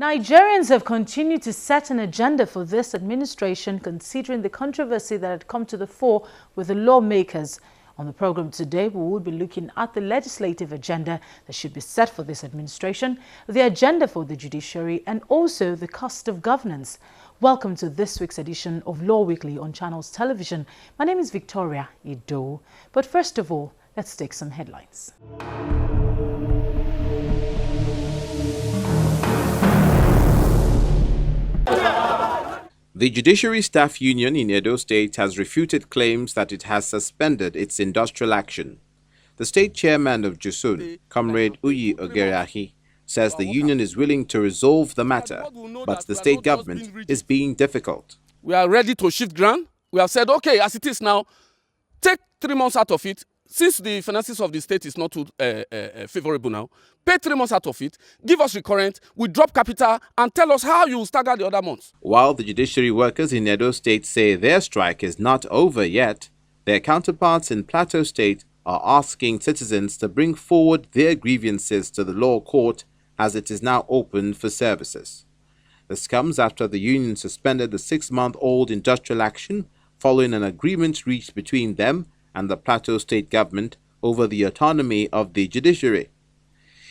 Nigerians have continued to set an agenda for this administration, considering the controversy that had come to the fore with the lawmakers. On the program today, we will be looking at the legislative agenda that should be set for this administration, the agenda for the judiciary, and also the cost of governance. Welcome to this week's edition of Law Weekly on Channels Television. My name is Victoria Ido. But first of all, let's take some headlines. The Judiciary Staff Union in Edo State has refuted claims that it has suspended its industrial action. The state chairman of JUSUN, Comrade Uyi Ogerahi, says the union is willing to resolve the matter, but the state government is being difficult. We are ready to shift ground. We have said, okay, as it is now, take 3 months out of it. Since the finances of the state is not too favorable now, pay 3 months out of it, give us recurrent, we drop capital, and tell us how you stagger the other months. While the judiciary workers in Edo State say their strike is not over yet, their counterparts in Plateau State are asking citizens to bring forward their grievances to the law court as it is now open for services. This comes after the union suspended the 6-month-old industrial action following an agreement reached between them and the Plateau State government over the autonomy of the judiciary.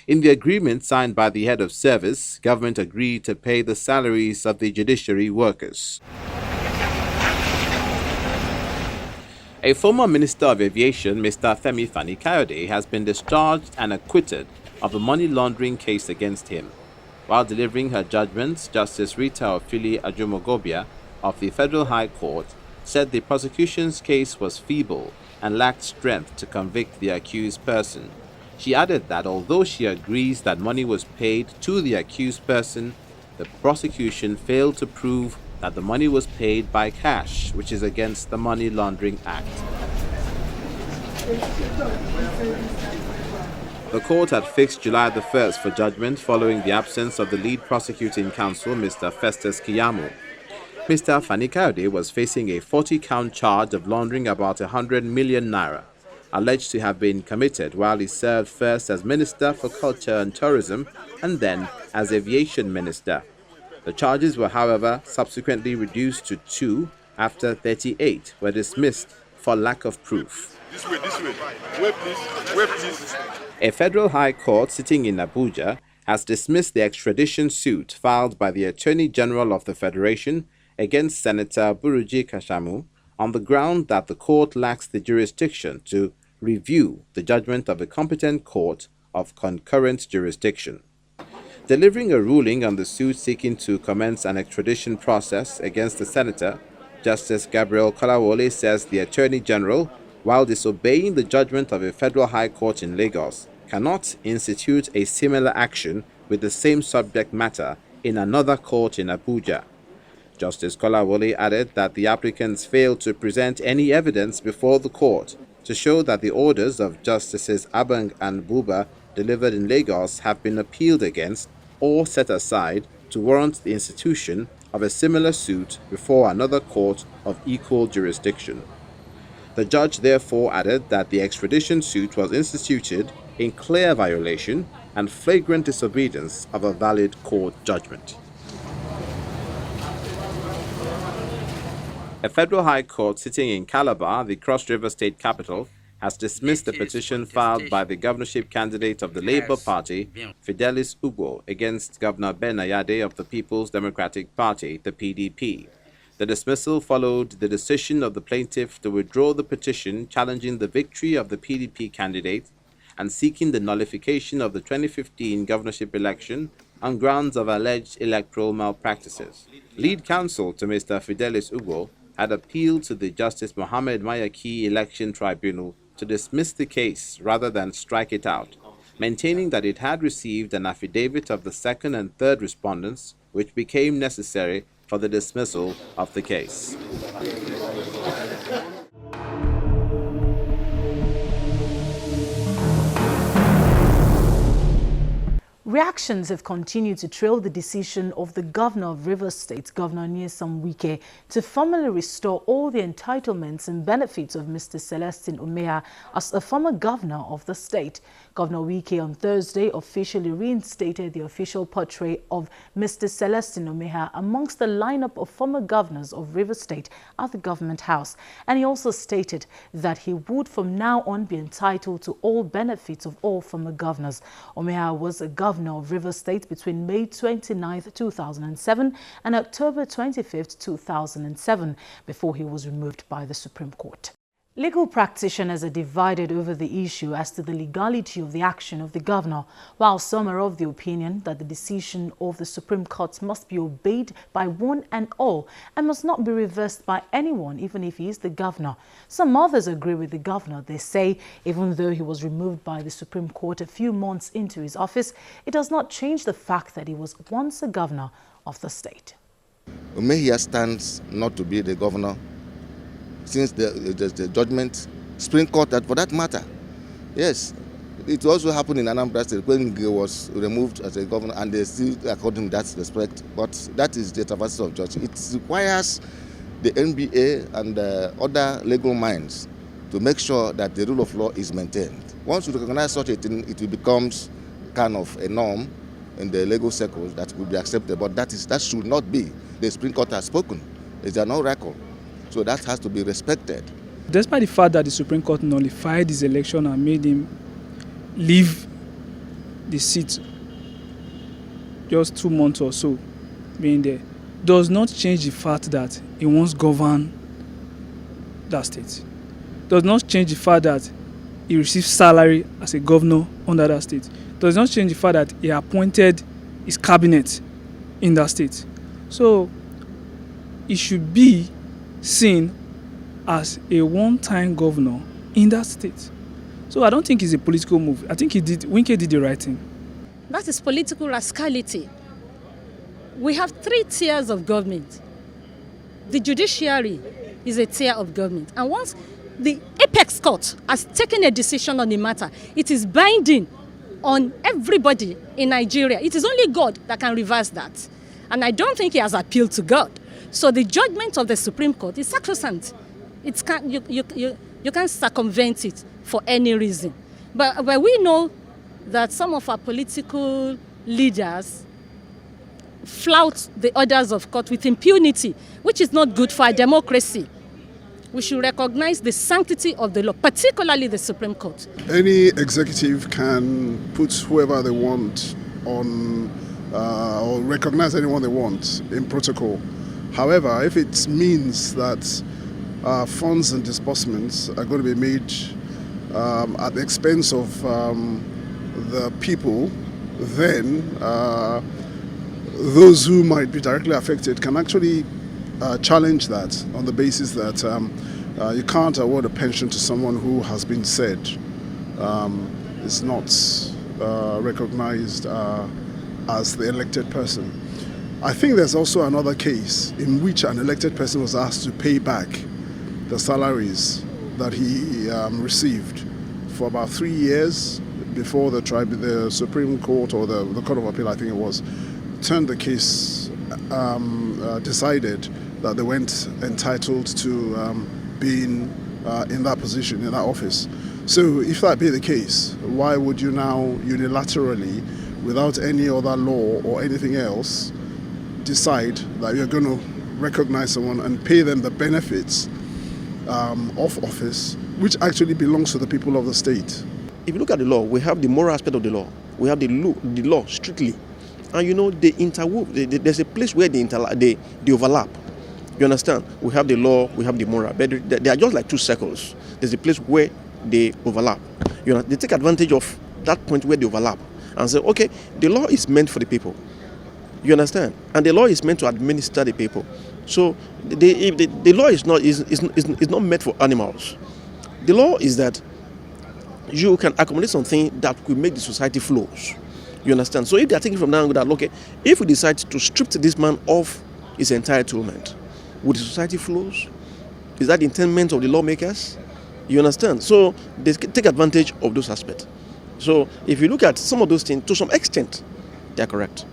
In the agreement signed by the head of service, government agreed to pay the salaries of the judiciary workers. A former Minister of Aviation, Mr. Femi Fani-Kayode, has been discharged and acquitted of a money laundering case against him. While delivering her judgments, Justice Rita Ofili Ajumogobia of the Federal High Court said the prosecution's case was feeble and lacked strength to convict the accused person. She added that although she agrees that money was paid to the accused person, the prosecution failed to prove that the money was paid by cash, which is against the Money Laundering Act. The court had fixed July the 1st for judgment following the absence of the lead prosecuting counsel, Mr. Festus Kiyamo. Mr. Fani-Kayode was facing a 40-count charge of laundering about 100 million naira, alleged to have been committed while he served first as Minister for Culture and Tourism and then as Aviation Minister. The charges were, however, subsequently reduced to 2 after 38 were dismissed for lack of proof. This way. Wait, please. Wait, please. A federal high court sitting in Abuja has dismissed the extradition suit filed by the Attorney General of the Federation against Senator Buruji Kashamu on the ground that the court lacks the jurisdiction to review the judgment of a competent court of concurrent jurisdiction. Delivering a ruling on the suit seeking to commence an extradition process against the senator, Justice Gabriel Kolawole says the Attorney General, while disobeying the judgment of a federal high court in Lagos, cannot institute a similar action with the same subject matter in another court in Abuja. Justice Kolawole added that the applicants failed to present any evidence before the court to show that the orders of Justices Abang and Buba delivered in Lagos have been appealed against or set aside to warrant the institution of a similar suit before another court of equal jurisdiction. The judge therefore added that the extradition suit was instituted in clear violation and flagrant disobedience of a valid court judgment. A federal high court sitting in Calabar, the Cross River State capital, has dismissed the petition filed by the governorship candidate of the Labour Party, Fidelis Ugbo, against Governor Ben Ayade of the People's Democratic Party, the PDP. The dismissal followed the decision of the plaintiff to withdraw the petition challenging the victory of the PDP candidate and seeking the nullification of the 2015 governorship election on grounds of alleged electoral malpractices. Lead counsel to Mr. Fidelis Ugbo had appealed to the Justice Mohammed Mayaki Election Tribunal to dismiss the case rather than strike it out, maintaining that it had received an affidavit of the second and third respondents, which became necessary for the dismissal of the case. Reactions have continued to trail the decision of the governor of Rivers State, Governor Wike, to formally restore all the entitlements and benefits of Mr. Celestine Omehia as a former governor of the state. Governor Wike on Thursday officially reinstated the official portrait of Mr. Celestine Omehia amongst the lineup of former governors of Rivers State at the Government House. And he also stated that he would from now on be entitled to all benefits of all former governors. Omehia was a governor of Rivers State between May 29, 2007 and October 25, 2007, before he was removed by the Supreme Court. Legal practitioners are divided over the issue as to the legality of the action of the governor, while some are of the opinion that the decision of the Supreme Court must be obeyed by one and all and must not be reversed by anyone, even if he is the governor. Some others agree with the governor. They say even though he was removed by the Supreme Court a few months into his office, it does not change the fact that he was once a governor of the state. Omehia stands not to be the governor since the judgment, Supreme Court, that for that matter. Yes, it also happened in Anambra State when he was removed as a governor and they still according to that respect. But that is the traversal of justice. It requires the NBA and other legal minds to make sure that the rule of law is maintained. Once you recognize such a thing, it becomes kind of a norm in the legal circles that will be accepted. But that should not be. The Supreme Court has spoken. It's an oracle. So that has to be respected. Despite the fact that the Supreme Court nullified his election and made him leave the seat just 2 months or so being there, does not change the fact that he once governed that state. Does not change the fact that he received salary as a governor under that state. Does not change the fact that he appointed his cabinet in that state. So it should be seen as a one-time governor in that state. So I don't think it's a political move. I think Wike did the right thing. That is political rascality. We have 3 tiers of government. The judiciary is a tier of government. And once the apex court has taken a decision on the matter, it is binding on everybody in Nigeria. It is only God that can reverse that. And I don't think he has appealed to God. So the judgment of the Supreme Court is sacrosanct. You can't circumvent it for any reason. But we know that some of our political leaders flout the orders of court with impunity, which is not good for our democracy. We should recognize the sanctity of the law, particularly the Supreme Court. Any executive can put whoever they want on or recognize anyone they want in protocol. However, if it means that funds and disbursements are going to be made at the expense of the people, then those who might be directly affected can actually challenge that on the basis that you can't award a pension to someone who has been said is not recognized as the elected person. I think there's also another case in which an elected person was asked to pay back the salaries that he received for about 3 years before the Supreme Court or the Court of Appeal, I think it was, turned the case, decided that they weren't entitled to being in that position, in that office. So if that be the case, why would you now unilaterally, without any other law or anything else, decide that you're going to recognize someone and pay them the benefits of office, which actually belongs to the people of the state? If you look at the law, we have the moral aspect of the law. We have the law strictly. And you know, they interwove. There's a place where they overlap. You understand? We have the law, we have the moral. But they are just like 2 circles. There's a place where they overlap. You know, they take advantage of that point where they overlap and say, okay, the law is meant for the people. You understand? And the law is meant to administer the people. So the law is not meant for animals. The law is that you can accommodate something that could make the society flows. You understand? So if they are taking from now that, okay, if we decide to strip this man of his entitlement, would the society flows? Is that the intent of the lawmakers? You understand? So they take advantage of those aspects. So if you look at some of those things, to some extent, they are correct.